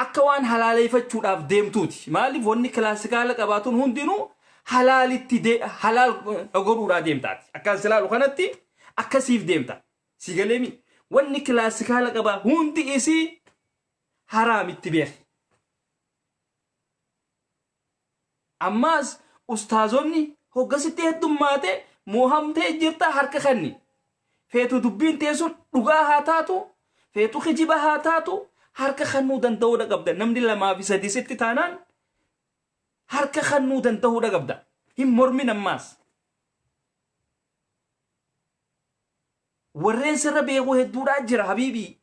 akka waan halaaleeffachuudhaaf deemtuuti. Maaliif wanni kilaasikaala qabaatuun hundinuu halaal godhuudhaa deemtaati. Akkaan silaalu kanatti akkasiif deemta. Si galeemi wanni kilaasikaala qabaa hundi isii haraamitti beeki. Ammaas ustaazonni hoggasitti heddummaate moohamtee jirta harka kanni. Feetu dubbiin teessuun dhugaa haa taatu, feetu kijiba haa taatu, harka kannuu danda'uudha qabda. Namni 2 fi 3 sitti taanaan harka kannuu danda'uudha qabda. Hin mormin ammaas. Warreen sirra beekuu hedduudhaa jira habiibii.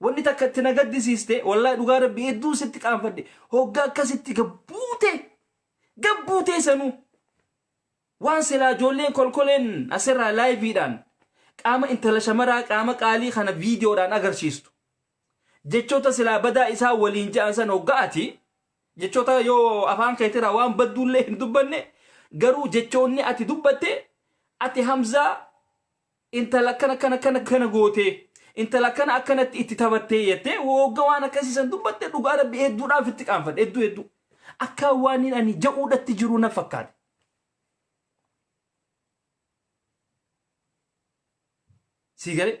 Wanni takka itti na gaddisiiste wallahi dhugaa rabbi hedduu sitti qaanfadhe. Hoggaa akkasitti gabbuutee sanuu. Waan silaa ijoolleen kolkoleen asirraa laayiviidhaan qaama intala shamaraa qaama qaalii kana viidiyoodhaan agarsiistu. Jechoota silaa badaa isaa waliin ja'an san hoggaati. Jechoota yoo afaan keetiraa waan badduullee hin dubbanne garuu jechoonni ati dubbatte ati Hamzaa intala kana gootee intala kana akkanatti itti taphattee jettee hogga waan akkasiisan dubbatte dhugaa rabbi hedduudhaaf itti qaanfadhe hedduu. Akka waan ani ja'uudhatti jiru na fakkaate. Si gale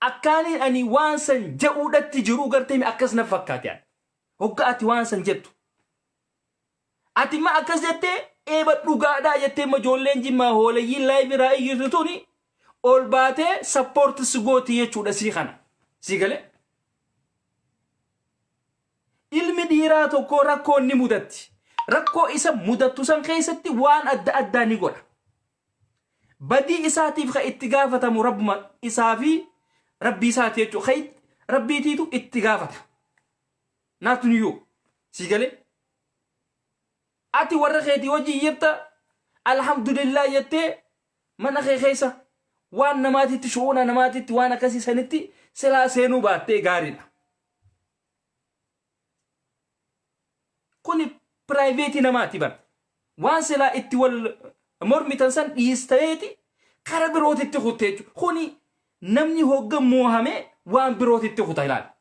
akkaaniin ani waan san ja'uudhatti jiru gartee akkas na fakkaate. Hogga ati waan san jettu. Ati ma akkas jettee eeba dhugaadhaa jettee majoolleen jimmaa hoolayyiin laayiviraa iyyatu tuni ol baatee sappoorti si gooti jechuudha sii kana. Si gale ilmi dhiiraa tokko rakkoo ni mudatti. Rakkoo isa mudattu san keessatti waan adda addaa ni godha. Badii isaatiif ka itti gaafatamu rabbuma isaa fi rabbii isaati jechuudha. Rabbiitiitu itti gaafata. Naatuniyyuu si gale ati warra keetii hojii jirta alhamdulillah jettee mana kee keessa waan namaatitti shu'uuna namaatitti waan akkasii sanitti silaa seenuu baattee gaariidha. Kuni piraayiveetii namaati bara. Waan silaa itti wal mormitan san dhiistayeeti kara birootitti kuttee jechuudha. Kuni namni hoggan moohamee waan birootitti kuta ilaala.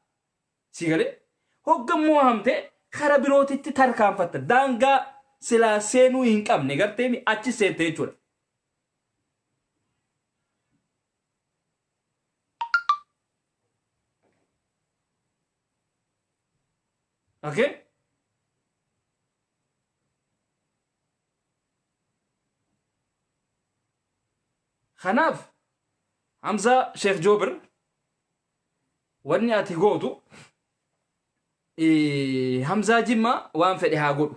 Si galee hoggan moohamtee kara birootitti tarkaanfatta. Daangaa silaa seenuu hin qabne gartee achi seente jechuudha. Okay? Kanaaf Hamza Sheikh Jobir wanni ati gootu Hamza Jimma waan fedhe haa godhu.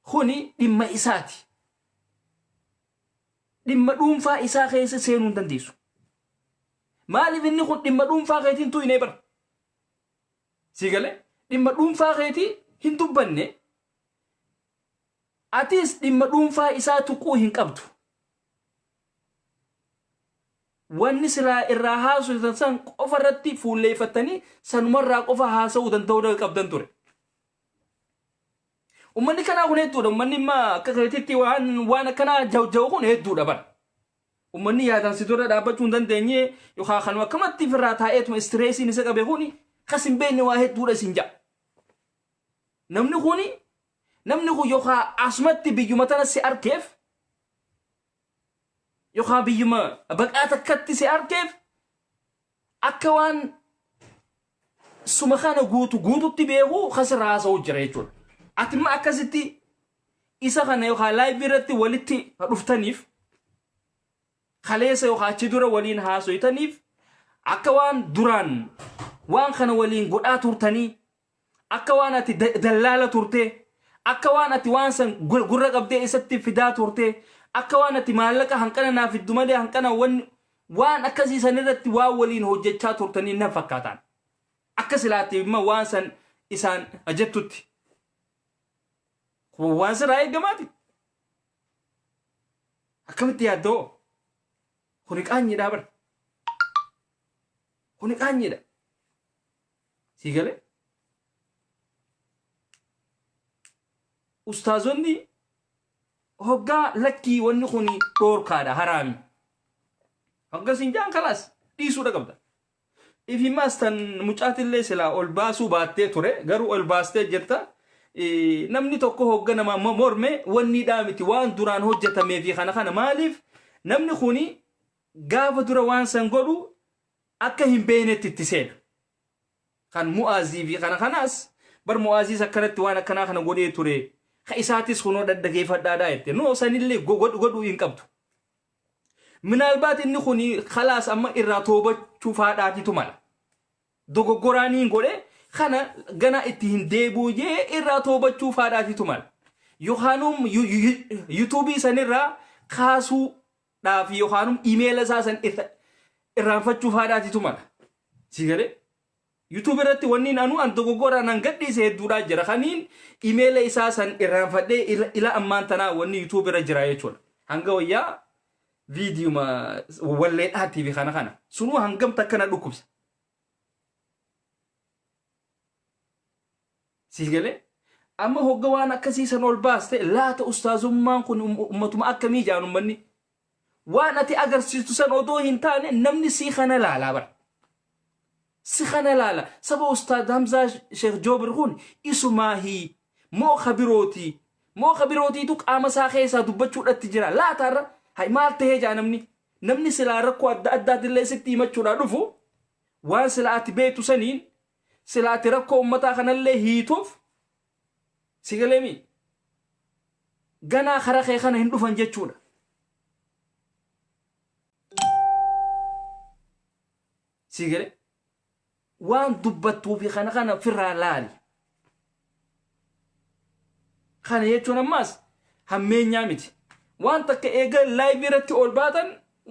Kuni dhimma isaati. Dhimma dhuunfaa isaa keessa seenuu hin dandeessu. Maaliif inni kun dhimma dhuunfaa keetiin tuyinee bara? Si galee dhimma dhuunfaa keetii hin dubbanne atis dhimma dhuunfaa isaa tuquu hin qabdu. Wanni silaa irraa haasa'u san qofa irratti fuulleeffatanii sanumarraa qofa haasa'uu danda'uu qabdan ture. Ummanni kanaa kun hedduudha. Ummanni immoo akka keetitti waan akkanaa jawja'u kun hedduudha bara. Ummanni yaadaan si dura dhaabbachuu hin dandeenye yookaan kanuma akkamatti irraa taa'eetuma istireesiin isa qabe kuni kas hin beekne waa hedduudha isin ja'a. Namni kun yookaan asumatti biyyuma tana si arkeef yookaan biyyuma baqaa takkatti si arkeef akka waan suma kana guututti beeku kasirraa haasa'uu jira jechuudha. Ati ma akkasitti isa kana yookaan laayivii irratti walitti dhuftaniif kaleessa yookaan achi dura waliin haasa'itaniif akka waan duraan waan kana waliin godhaa turtanii akka waan ati dallaala turtee akka waan ati waan san gurra qabdee isatti fidaa turtee akka waan ati maallaqa hanqana naaf fiddu malee hanqana waan akkasii san irratti waan waliin hojjechaa turtanii na fakkaataan akka silaatti immoo waan san isaan jettutti. Waan sirraa eegamaati. Akkamitti yaaddoo? Kuni qaanyiidhaa bara. Kuni qaanyiidha. Si galee? Ustaazonni hoggaa lakkii wanni kuni dhoorkaadha haraami. Hogga sinjaan kalaas dhiisuudha qabda. ifi mastan mucaatillee silaa ol baasuu baattee ture garuu ol baastee jirta namni tokko hoogganama morme wanni dhaamiti waan duraan hojjetamee fi kana maaliif namni kuni gaafa dura waan san godhu akka hin beenetti itti seena kan mu'aazii fi kanaas bar mu'aazii akkanatti waan akkanaa kana godhee ture ka isaatis kunoo dhaddageeffadhaadhaa jette no sanillee godhuu hin qabdu minaalbaat inni kuni khalaas amma irraa toobachuu faadhaatitu mala dogoggoraaniin godhe kana gana itti hin deebuujee irraa toobachuu faadhaatitu mala yookaanum yuutuubii sanirraa kaasuudhaaf yookaanum imeela isaa san irraanfachuu faadhaatitu mala si galee YouTube irratti wanni anu an dogoggoraan an gadhiise hedduudha jira kaniin imeela isaa san irraanfadhee ila ammaan tanaa wanni YouTube irra jira jechuudha hanga wayyaa video ma wallee TV kana sunu hangam takkana dhukkubsa sigale amma hogga waan akkasiisan ol baaste laata ustaazummaan kun ummatuma akkamii jaanu manni waan ati agarsiistu san odoo hin taane namni si kana laalaa bara si kana laala saba ustaad Hamza Sheikh Jobir kun isumaahi moo khabirooti tu qaama saa keessa dubbachuudhaatti jira laataarra hay maal tahee jaa namni silaa rakkoo adda addaatillee sitti himachuudha dhufu waan silaati beetu saniin silaati rakkoo ummataa kanallee hiituuf sigaleemi ganaa kara kee kana hin dhufan jechuudha sigale waan dubbattuu fi kana firraa laali kana jechuun ammaas hammeenyaa miti waan takka eega live irratti ol baatan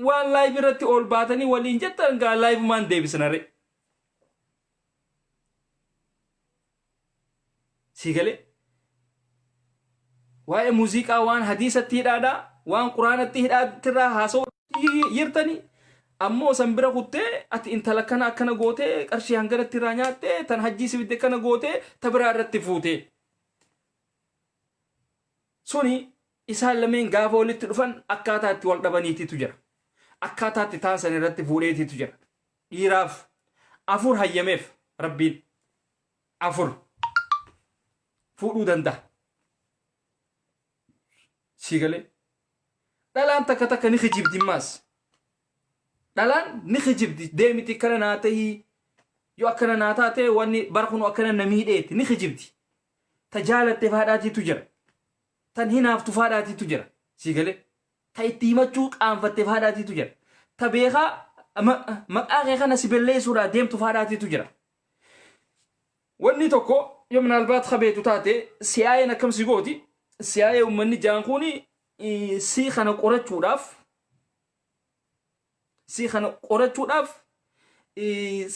waan live irratti ol baatanii waliin jettan gaa live maan deebisnare sigale waa'ee muuziqaa waan hadiisatti hidhaadha waan quraanatti hidhaatirraa haasoo yirtanii ammoo san bira kuttee ati intala kana akkana gootee qarshii hangaratti irraa nyaattee tan hajjii sibidde kana gootee ta biraa irratti fuutee suni isaan lameen gaafa walitti dhufan akkaataa itti wal dhabaniititu jira akkaataa itti taan san irratti fuudheetitu jira dhiiraaf afur hayyameef rabbiin afur fuudhuu danda'a sigale dhalaan takka ni khijibdi maas dhalaan ni khijibdi deemiti kana naatee yoo akkana naataate wanni barkunu akkana namiidheeti ni khijibdi tajaalatte faadhaatitu jira tan hinaaftu faadhaatitu jira sigale ta itti himachuu qaanfatte faadhaatitu jira ta beekaa maqaa kee kana si belleessuudhaa deemtu faadhaatitu jira wanni tokko yoo minaalbaat qabeetu taate siyaa'een akkam si gooti siyaa'ee ummanni jaan kuni si kana qorachuudhaaf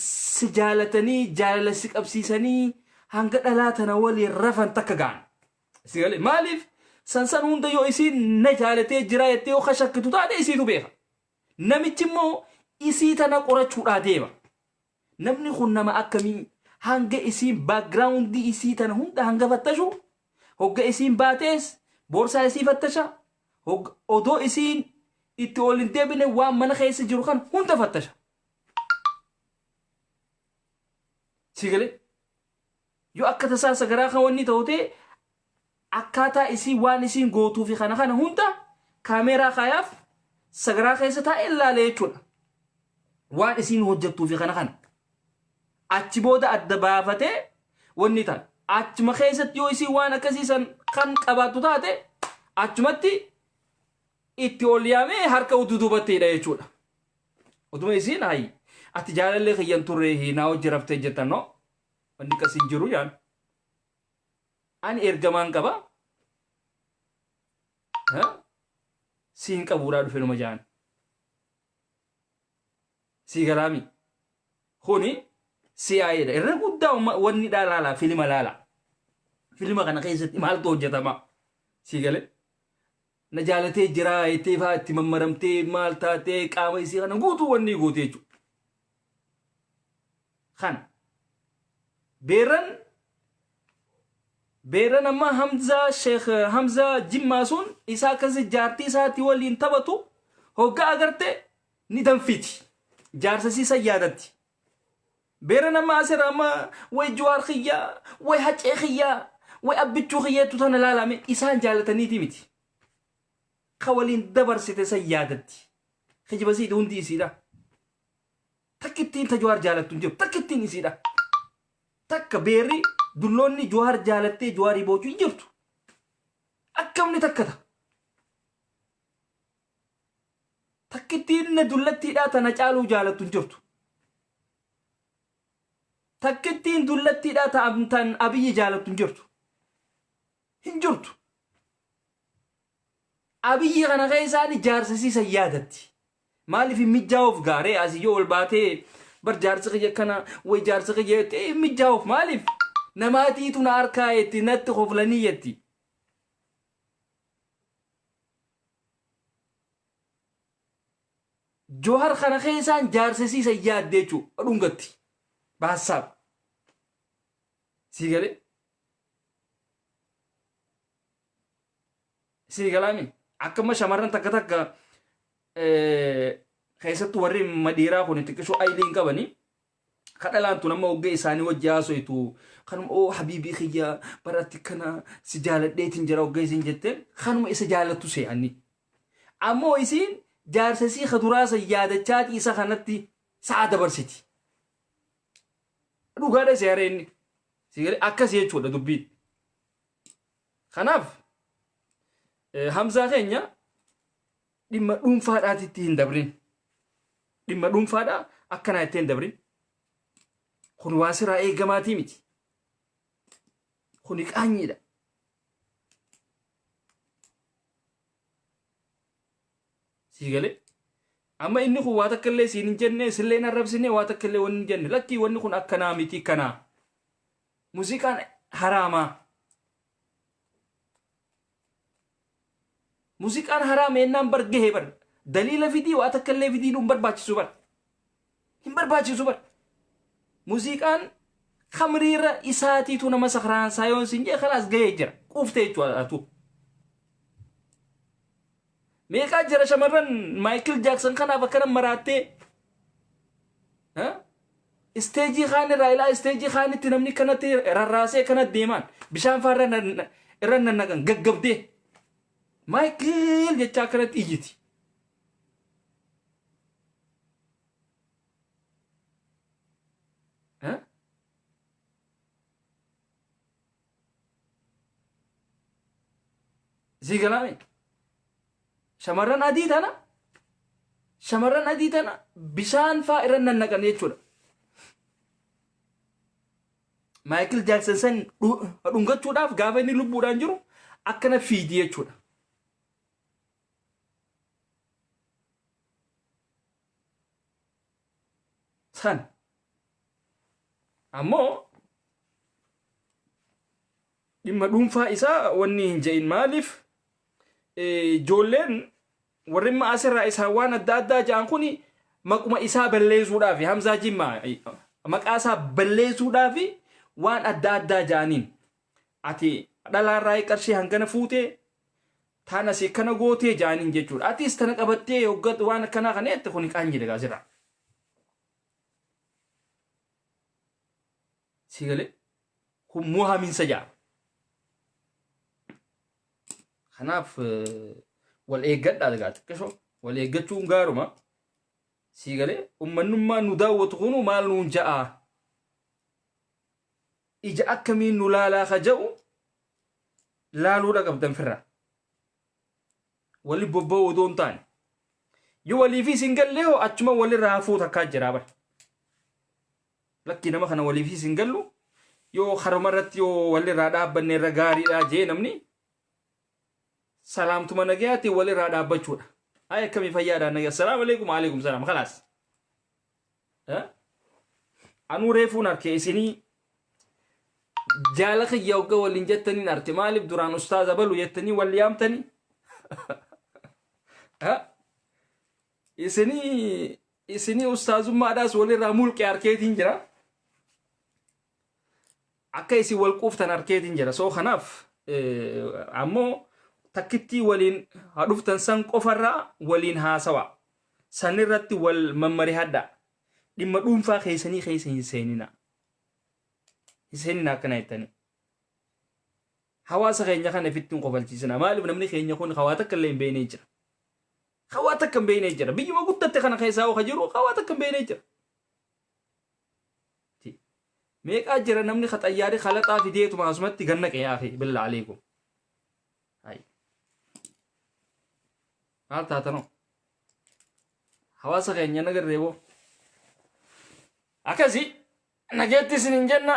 si jaalatanii jaalala si qabsiisanii hanga dhalaa tana waliin rafan takka ga'an sigale maaliif sansan hunda yoo isiin na jaalatee jira jettee yoo shakkitu taate isiitu beeka namichi immoo isii tana qorachuudhaa deema namni kun nama akkamii hanga isiin backgroundii isii tana hunda hanga fattashu hogga isiin baatees boorsaa isii fattasha odoo isiin itti ol hin deebine waan mana keessa jiru kan hunda fattasha sigale yoo akka tasaa sagaraa kan wanni ta'utee akkaataa isii waan isiin gootuu fi kana hunda kaameeraa kaayaaf sagaraa keessa taa'e ilaale jechuudha waan isiin hojjettuu fi kana achi booda adda baafatee wanni ta'a achuma keessatti yoo isiin waan akkasiisan kan qabaattu taate achumatti itti ol yaamee harka ududubatteedha jechuudha utuma isiin hayi ati jaalallee kiyyan turre hinaa hojii raftee jettan no wanni akkasiin jiru yaan ani ergamaan qaba siin qabuudhaa dhufe numa jaan sii galaami kuni siyaa'eedha irra guddaa wanni laalaa filima kana keessatti maaltu hojjetama sii gale na jaalatee jira jettee faa itti mammaramtee maal taatee qaama isii kana guutuu wanni gootee jechuudha kana beeran amma Sheikh Hamza Jimmaa sun isaa akkasi jaartii isaatti waliin taphatu hoggaa agarte ni danfiti jaarsasii san yaadatti بيرنا ما أسر أما وجوار خيا وحج خيا وأبتشو خيا تطن لا لا من إنسان جالتني تيمتي خوالين دبر ستسيادتي خجي بسيط هندي سيدا تكتين تجوار جالتون جب تكتين سيدا تك بيري دلوني جوار جالتي جواري بوچو جرتو أكمني تكتا تكتين ندلتي لا تنجالو جالتون جرتو تكتين دلتي لا تأمتن أبي جالتون جرتو هنجرتو أبي غنا غيزاني جارسسي سيادتي مالي في مجاوف غاري أزيو الباتي بر جارسقية كنا وي جارسقية مجاوف مالي نماتي تنار كايتي نت خفلانيتي جوهر خنا غيزان جارسسي سيادتي رونغتي بحساب سيغالي سيغالامي أكما شمارن تكا تكا خيسات وري مديرا كوني تكشو أيلين كبني خدلان تنما وجه إساني وجاسو يتو خنم أو حبيبي خيا براتكنا سجالة ديتين جرا وجه زنجتين خنم إسجالة تسي عني أمو إسين جارسسي خدراسة يادة شات إسا خانتي سعادة برسيتي روغادة سياريني سيغالي أكا سيچو دبي خناف همزة خينيا dhimma dhuunfaadhaatitti hin dabrin dhimma dhuunfaadhaa akkanaa itti hin dabrin kun waan siraa eegamaatii miti kuni qaanyiidha sii galee amma inni kun waa takka illee siin hin jenne silleen arrabsine waa takka illee wanni hin jenne lakkii wanni kun akkanaa miti kanaa muuziqaan haraamaa موسيقى حرام إنهم برجه بر دليل فيديو أتكلم فيديو نمبر باجي سوبر نمبر باجي سوبر موسيقى خمريرة إساتي تونا مسخران سايون سنجي خلاص جيجر كوفتي تواتو ميكا جرى شمرن مايكل جاكسون كان أفكر مراتي ها استيجي خاني رايلا استيجي خاني تنمني كانت راسي كانت ديمان بشان فارن رن نغن غغبدي مايكل جتا كانت إيجيتي ها زي كلامي شمرن أديت أنا بشان فائرن النقن يجولا مايكل جاكسون سن رونغت شوداف غافني لبودان جرو أكنا فيدي يجولا سن أمو لما دونفا إسا وني جاين مالف جولين ورما أسر رئيس هوان الدادا جانكوني مقوم إسا بليزو دافي همزة جيما مقاسا بليزو دافي وان الدادا جانين أتي دالا راي كرشي هنگنا فوتي تانا سي كنا غوتي جانين جيجور أتي استنك أبتي يوغد وانا كنا غنيت تخوني كانجي لغا زرع سيغلي هم موها من سجار خناف والإيجاد على قاتك كشو والإيجاد شو نقارو ما سيغلي أمنما نداو تخونو مال نجاء إجا أكمين نلالا خجاو لا لولا قبضن فرا واللي ببو دون تاني يو واللي في سنجل له أجمع واللي رافو تكاد جرابر لكن ما خنا واللي في سنجل له يو خرمرت يو واللي رادا بني رغاري لا جي نمني سلام تما نجاتي واللي رادا بچودا هاي كمي فيادا نجا السلام عليكم وعليكم السلام خلاص ها انو ريفو نركي سيني جالك يوغا واللي جتني نرتي مالب دوران استاذ بلو يتني واللي يامتني ها isini ustazu madas wali ramul ke arketin jira akka isi wal quftan arketin jira so khanaf ammo takitti walin haduftan san qofarra walin hasawa sanirratti wal mamari hadda dhimma dhuunfaa keessanii keessa hin seenina akkana jettanii hawaasa keenya kana fittiin qofalchiisina maaliif namni keenya kun hawaa takka illee hin beeknee jira hawaa takka hin beeknee jira biyyuma guddatte kana keessaa oka jiru hawaa takka hin beeknee jira meeqaa jira namni khaxayyaari khalaxaa fideetuma asumatti ganna qe'aa fi billa aleekum maal taatanoo hawaasa keenya nagarreeboo akkasii nageetti isin hin jenna